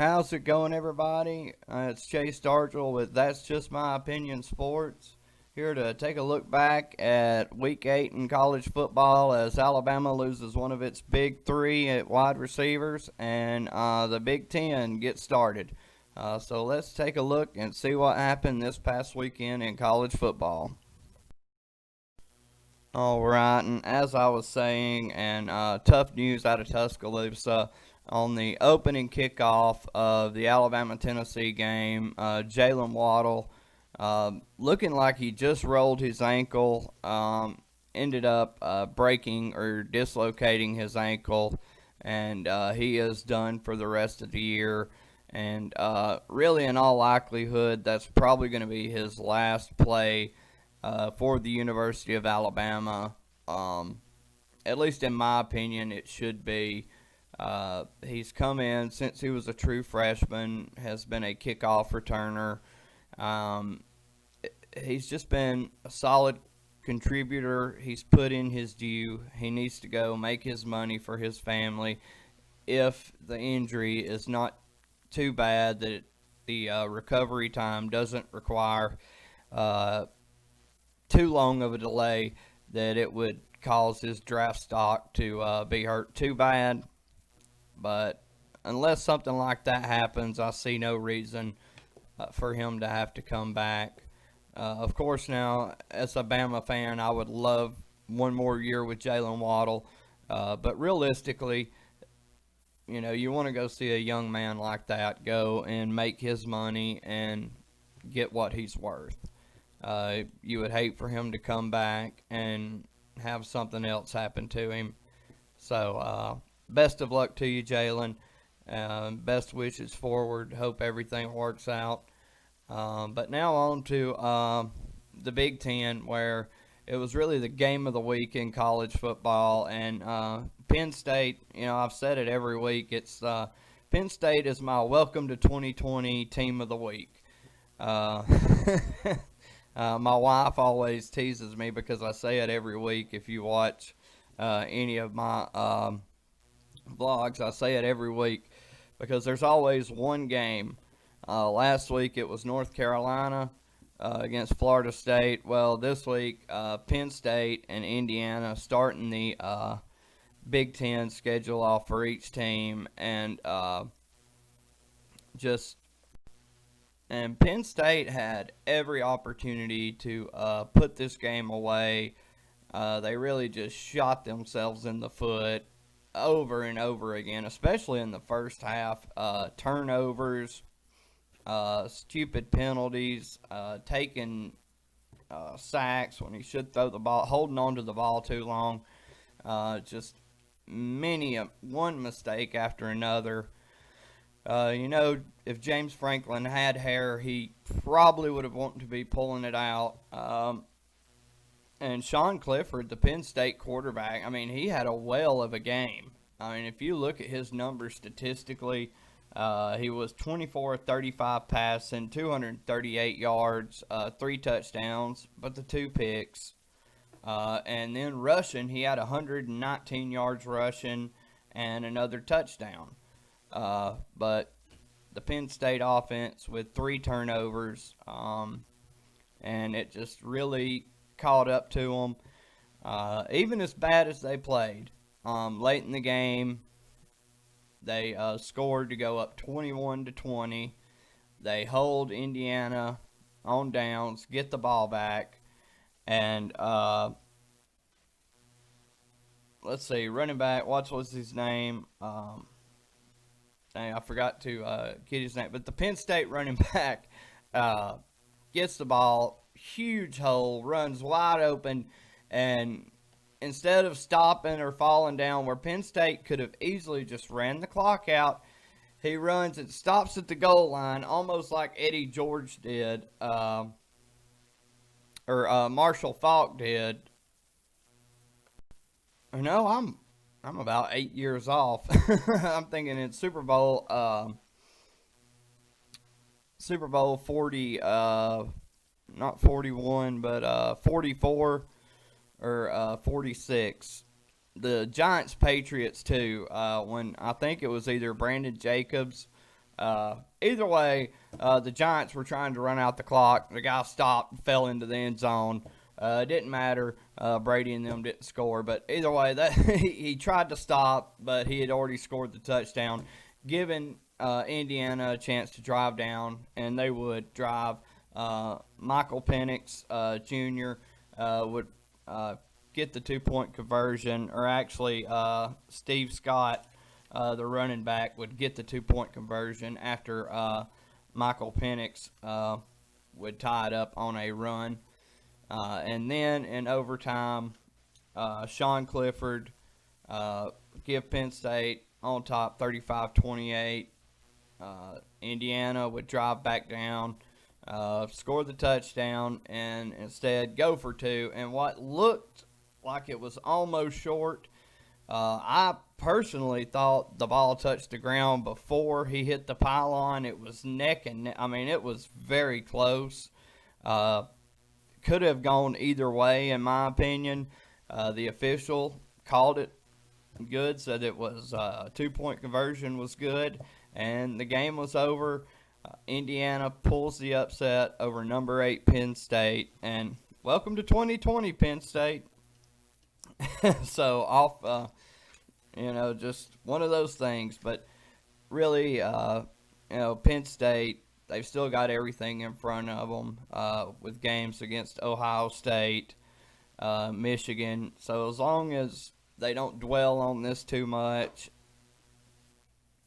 How's it going, everybody? It's Chase Dargell with That's Just My Opinion Sports. Here to take a look back at Week 8 in college football as Alabama loses one of its big three at wide receivers and the Big Ten gets started. So let's take a look and see what happened this past weekend in college football. All right, and as I was saying, and tough news out of Tuscaloosa on the opening kickoff of the Alabama-Tennessee game, Jalen Waddle, looking like he just rolled his ankle, ended up breaking or dislocating his ankle, and he is done for the rest of the year. And really, in all likelihood, that's probably going to be his last play for the University of Alabama. At least in my opinion, it should be. He's come in since he was a true freshman, has been a kickoff returner. He's just been a solid contributor. He's put in his due. He needs to go make his money for his family if the injury is not too bad that the recovery time doesn't require too long of a delay that it would cause his draft stock to be hurt too bad. But unless something like that happens, I see no reason for him to have to come back. Of course, now, as a Bama fan, I would love one more year with Jalen Waddle. But realistically, you want to go see a young man like that go and make his money and get what he's worth. You would hate for him to come back and have something else happen to him. So, best of luck to you, Jalen. Best wishes forward. Hope everything works out. But now on to the Big Ten, where it was really the game of the week in college football. And Penn State, I've said it every week. It's Penn State is my welcome to 2020 team of the week. My wife always teases me because I say it every week. If you watch any of my vlogs, I say it every week because there's always one game. Last week it was North Carolina against Florida State. Well, this week Penn State and Indiana starting the Big Ten schedule off for each team, and Penn State had every opportunity to put this game away. They really just shot themselves in the foot over and over again, especially in the first half. Turnovers, stupid penalties, taking sacks when he should throw the ball, holding on to the ball too long. Just one mistake after another. If James Franklin had hair, he probably would have wanted to be pulling it out. And Sean Clifford, the Penn State quarterback, he had a whale of a game. If you look at his numbers statistically, he was 24-35 passing, 238 yards, 3 touchdowns, but the 2 picks. And then rushing, he had 119 yards rushing and another touchdown. But the Penn State offense with 3 turnovers, and it just really caught up to them. Even as bad as they played, late in the game, they scored to go up 21-20. They hold Indiana on downs, get the ball back, and let's see, running back, what was his name? I forgot to get his name, but the Penn State running back gets the ball, huge hole, runs wide open, and instead of stopping or falling down where Penn State could have easily just ran the clock out, he runs and stops at the goal line, almost like Eddie George did, or Marshall Faulk did. No, I'm about 8 years off. I'm thinking it's Super Bowl 40, not 41, but 44 or 46. The Giants Patriots too. When I think it was either Brandon Jacobs either way, the Giants were trying to run out the clock. The guy stopped and fell into the end zone. It didn't matter. Brady and them didn't score. But either way, that he tried to stop, but he had already scored the touchdown, giving Indiana a chance to drive down, and they would drive. Michael Penix Jr. Would get the 2-point conversion, or actually Steve Scott, the running back, would get the 2-point conversion after Michael Penix would tie it up on a run. And then in overtime, Sean Clifford give Penn State on top 35-28. Indiana would drive back down, score the touchdown, and instead go for two. And what looked like it was almost short, I personally thought the ball touched the ground before he hit the pylon. It was neck and neck. I mean, it was very close. Could have gone either way, in my opinion. The official called it good, said it was a 2-point conversion was good, and the game was over. Indiana pulls the upset over number 8 Penn State, and welcome to 2020, Penn State. So off, just one of those things. But really, Penn State, they've still got everything in front of them with games against Ohio State, Michigan. So as long as they don't dwell on this too much,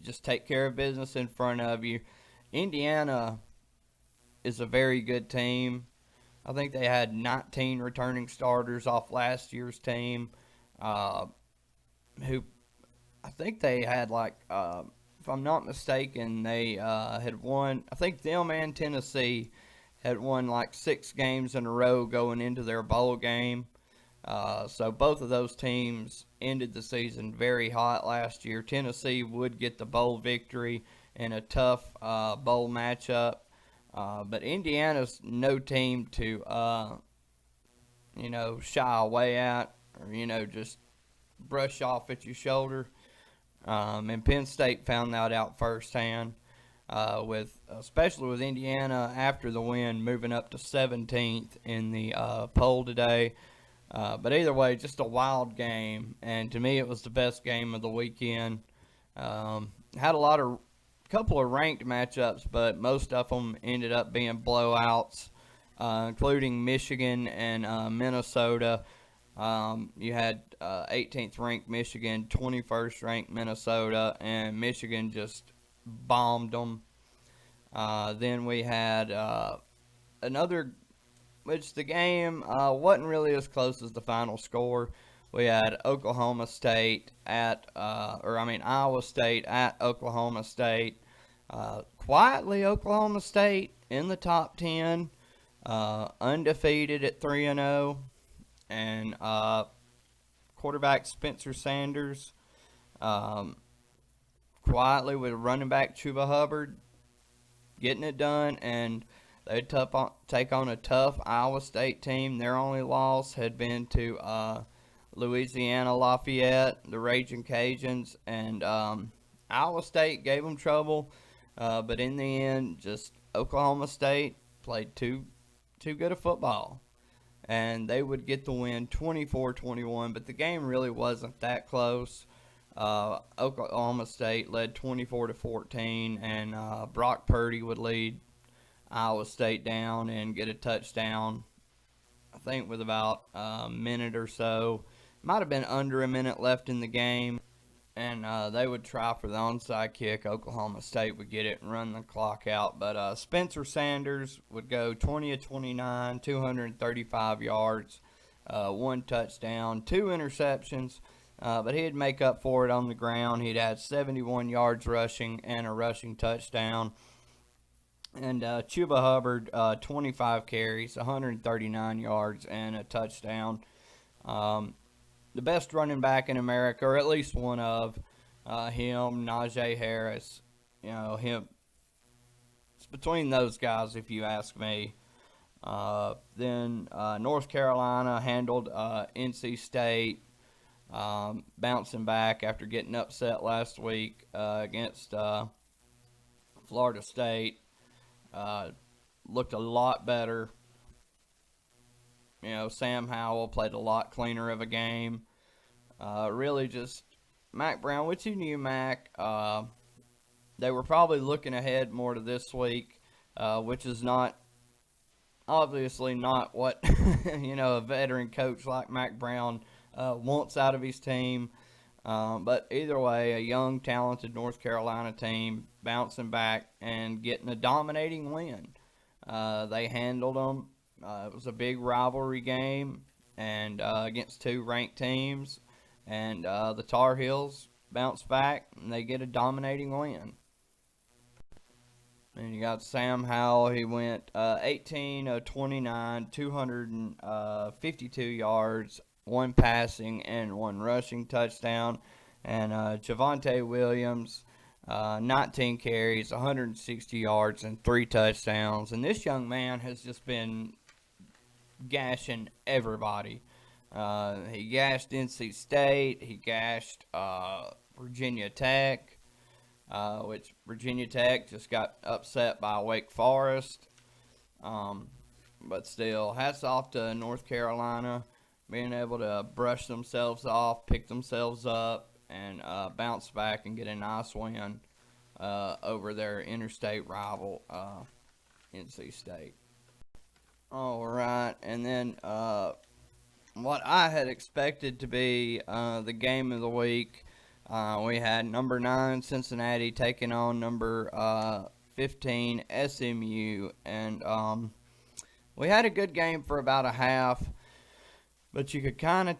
just take care of business in front of you. Indiana is a very good team. I think they had 19 returning starters off last year's team, who I think they had if I'm not mistaken, they had won. I think them and Tennessee had won 6 games in a row going into their bowl game. So both of those teams ended the season very hot last year. Tennessee would get the bowl victory in a tough bowl matchup. But Indiana's no team to, shy away at or, just brush off at your shoulder. And Penn State found that out firsthand, especially with Indiana after the win, moving up to 17th in the poll today. But either way, just a wild game, and to me, it was the best game of the weekend. Had a couple of ranked matchups, but most of them ended up being blowouts, including Michigan and Minnesota. You had 18th ranked Michigan, 21st ranked Minnesota, and Michigan just bombed them. Then we had another, which the game wasn't really as close as the final score. We had Iowa State at Oklahoma State. Quietly, Oklahoma State in the top 10, undefeated at 3-0, and quarterback Spencer Sanders quietly with running back Chuba Hubbard getting it done, and they'd take on a tough Iowa State team. Their only loss had been to Louisiana Lafayette, the Raging Cajuns, and Iowa State gave them trouble, but in the end, just Oklahoma State played too good a football, and they would get the win 24-21, but the game really wasn't that close. Oklahoma State led 24-14, and Brock Purdy would lead Iowa State down and get a touchdown, I think with about a minute or so. Might have been under a minute left in the game, and they would try for the onside kick. Oklahoma State would get it and run the clock out, but Spencer Sanders would go 20-29, 235 yards, 1 touchdown, 2 interceptions, but he'd make up for it on the ground. He'd had 71 yards rushing and a rushing touchdown. And Chuba Hubbard, 25 carries, 139 yards, and a touchdown. The best running back in America, or at least one of him, Najee Harris. Him. It's between those guys, if you ask me. Then North Carolina handled NC State, bouncing back after getting upset last week against Florida State looked a lot better. Sam Howell played a lot cleaner of a game. Really just Mac Brown, which you knew Mac. They were probably looking ahead more to this week, which is not obviously not what a veteran coach like Mac Brown wants out of his team. But either way, a young, talented North Carolina team bouncing back and getting a dominating win. They handled them. It was a big rivalry game and against two ranked teams, and the Tar Heels bounce back and they get a dominating win. And you got Sam Howell. He went 18 of 29, 252 yards, one passing and one rushing touchdown. And Javonte Williams, 19 carries, 160 yards, and three touchdowns. And this young man has just been gashing everybody. He gashed NC State. He gashed Virginia Tech. Which Virginia Tech just got upset by Wake Forest. But still, hats off to North Carolina being able to brush themselves off, pick themselves up, and bounce back and get a nice win over their interstate rival, NC State. All right, and then what I had expected to be the game of the week. We had number 9 Cincinnati taking on number 15 SMU, and we had a good game for about a half, but you could kind of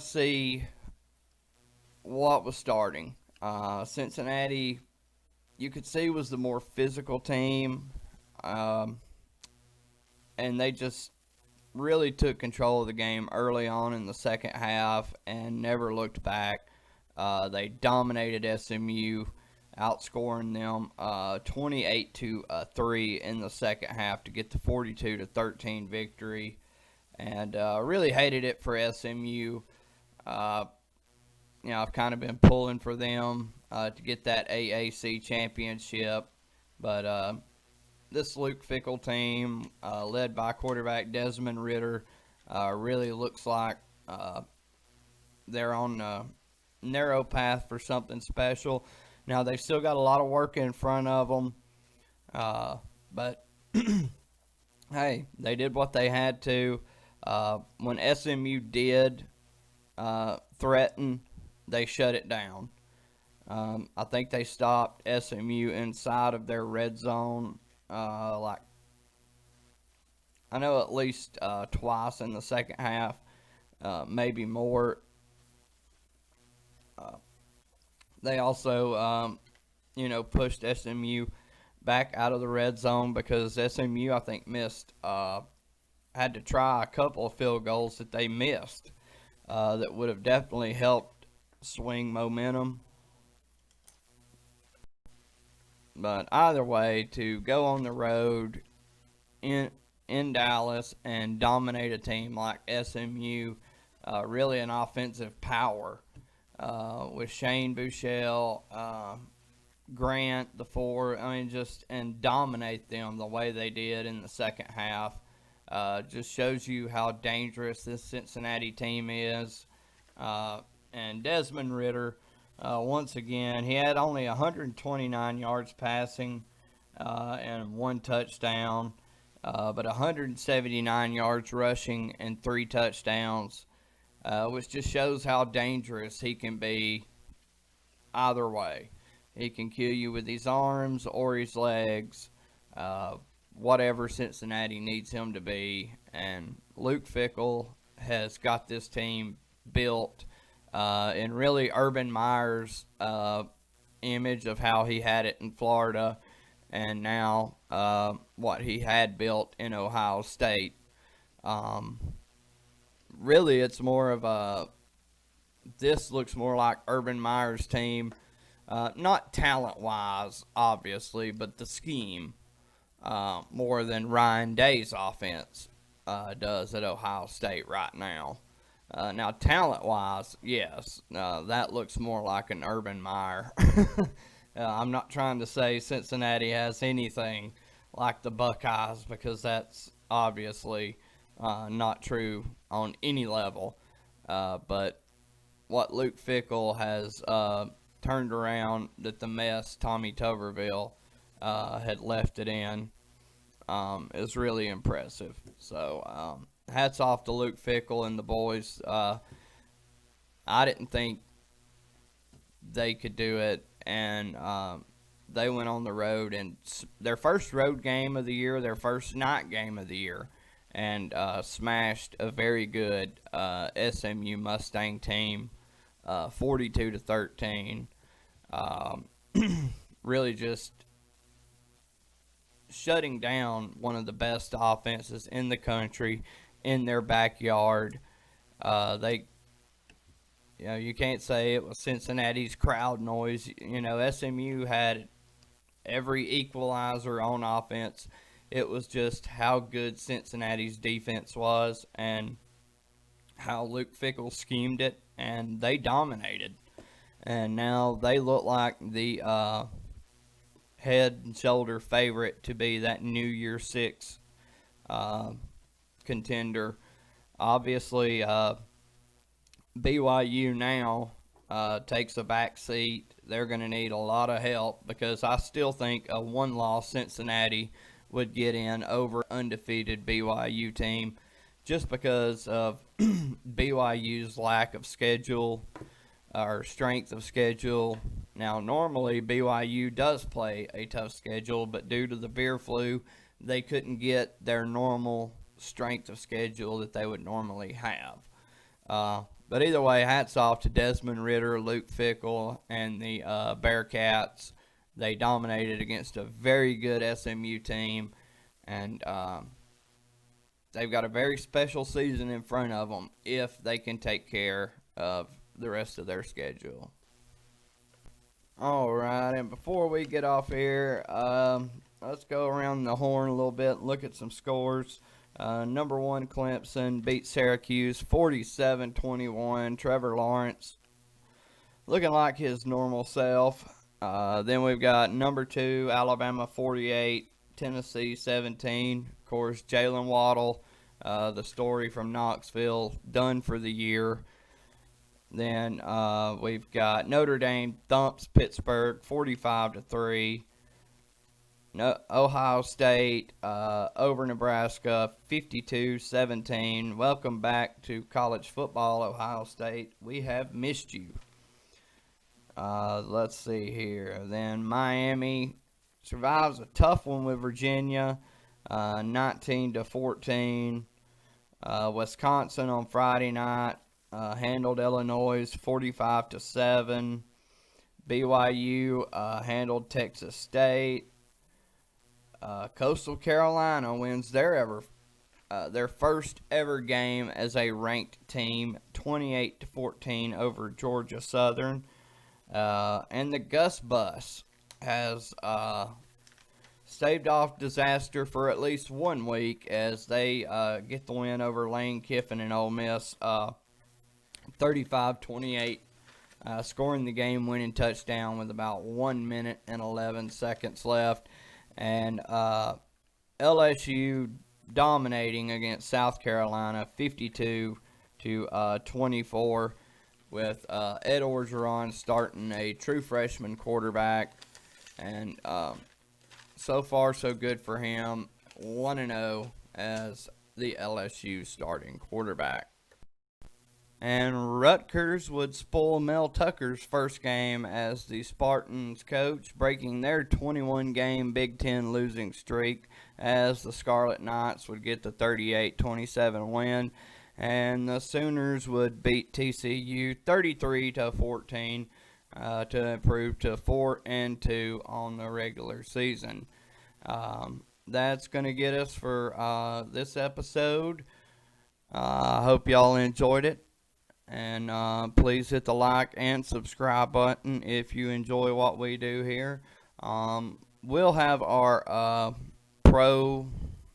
see what was starting. Cincinnati, you could see, was the more physical team, and they just really took control of the game early on in the second half and never looked back. They dominated SMU, outscoring them 28-3 in the second half to get the 42-13 victory. And really hated it for SMU. I've kind of been pulling for them to get that AAC championship, but this Luke Fickell team, led by quarterback Desmond Ridder, really looks like they're on a narrow path for something special. Now, they've still got a lot of work in front of them, but hey, they did what they had to. When SMU did threaten, they shut it down. I think they stopped SMU inside of their red zone. I know at least twice in the second half, maybe more. They also, pushed SMU back out of the red zone because SMU, I think, had to try a couple of field goals that they missed that would have definitely helped swing momentum. But either way, to go on the road in Dallas and dominate a team like SMU, really an offensive power with Shane Buechele, Grant, the four, and dominate them the way they did in the second half. Just shows you how dangerous this Cincinnati team is. And Desmond Ridder, once again, he had only 129 yards passing and one touchdown, but 179 yards rushing and three touchdowns, which just shows how dangerous he can be either way. He can kill you with his arms or his legs, whatever Cincinnati needs him to be. And Luke Fickell has got this team built in really Urban Meyer's image of how he had it in Florida, and now what he had built in Ohio State. Really, it's more of this looks more like Urban Meyer's team, not talent-wise, obviously, but the scheme more than Ryan Day's offense does at Ohio State right now. Now, talent-wise, yes, that looks more like an Urban Meyer I'm not trying to say Cincinnati has anything like the Buckeyes, because that's obviously not true on any level. But what Luke Fickell has turned around, that the mess Tommy Tuberville had left it in, is really impressive. So hats off to Luke Fickell and the boys. I didn't think they could do it, and they went on the road, and their first road game of the year, their first night game of the year, and smashed a very good SMU Mustang team, 42-13. Um, really just shutting down one of the best offenses in the country in their backyard. They you can't say it was Cincinnati's crowd noise. SMU had every equalizer on offense. It was just how good Cincinnati's defense was and how Luke Fickell schemed it, and they dominated. And now they look like the head and shoulder favorite to be that New Year Six contender. Obviously, BYU now takes a back seat. They're going to need a lot of help, because I still think a one-loss Cincinnati would get in over undefeated BYU team, just because of BYU's lack of schedule or strength of schedule. Now, normally BYU does play a tough schedule, but due to the beer flu, they couldn't get their normal strength of schedule that they would normally have. But either way, hats off to Desmond Ritter, Luke Fickell, and the Bearcats. They dominated against a very good SMU team, and they've got a very special season in front of them if they can take care of the rest of their schedule. All right, and before we get off here, let's go around the horn a little bit and look at some scores. Number one, Clemson beat Syracuse 47-21. Trevor Lawrence looking like his normal self. Then we've got number two, Alabama 48, Tennessee 17. Of course, Jalen Waddle, the story from Knoxville, done for the year. Then we've got Notre Dame thumps Pittsburgh 45-3. Ohio State over Nebraska 52-17. Welcome back to college football, Ohio State. We have missed you. Let's see here. Then Miami survives a tough one with Virginia, 19-14. Wisconsin on Friday night handled Illinois 45-7. BYU handled Texas State. Coastal Carolina wins their first ever game as a ranked team, 28-14 over Georgia Southern. And the Gus Bus has staved off disaster for at least 1 week, as they get the win over Lane Kiffin and Ole Miss, 35-28, scoring the game-winning touchdown with about 1 minute and 11 seconds left. And LSU dominating against South Carolina 52-24, with Ed Orgeron starting a true freshman quarterback. And so far so good for him, 1-0 as the LSU starting quarterback. And Rutgers would spoil Mel Tucker's first game as the Spartans coach, breaking their 21-game Big Ten losing streak, as the Scarlet Knights would get the 38-27 win, and the Sooners would beat TCU 33-14 to improve to 4-2 on the regular season. That's going to get us for this episode. I hope y'all enjoyed it. And please hit the like and subscribe button if you enjoy what we do here. We'll have our pro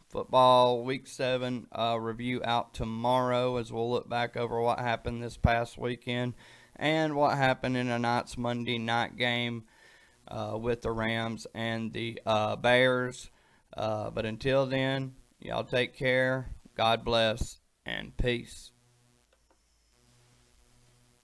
football week 7 review out tomorrow, as we'll look back over what happened this past weekend and what happened in tonight's Monday night game. with the Rams and the Bears. But until then, y'all take care. God bless and peace.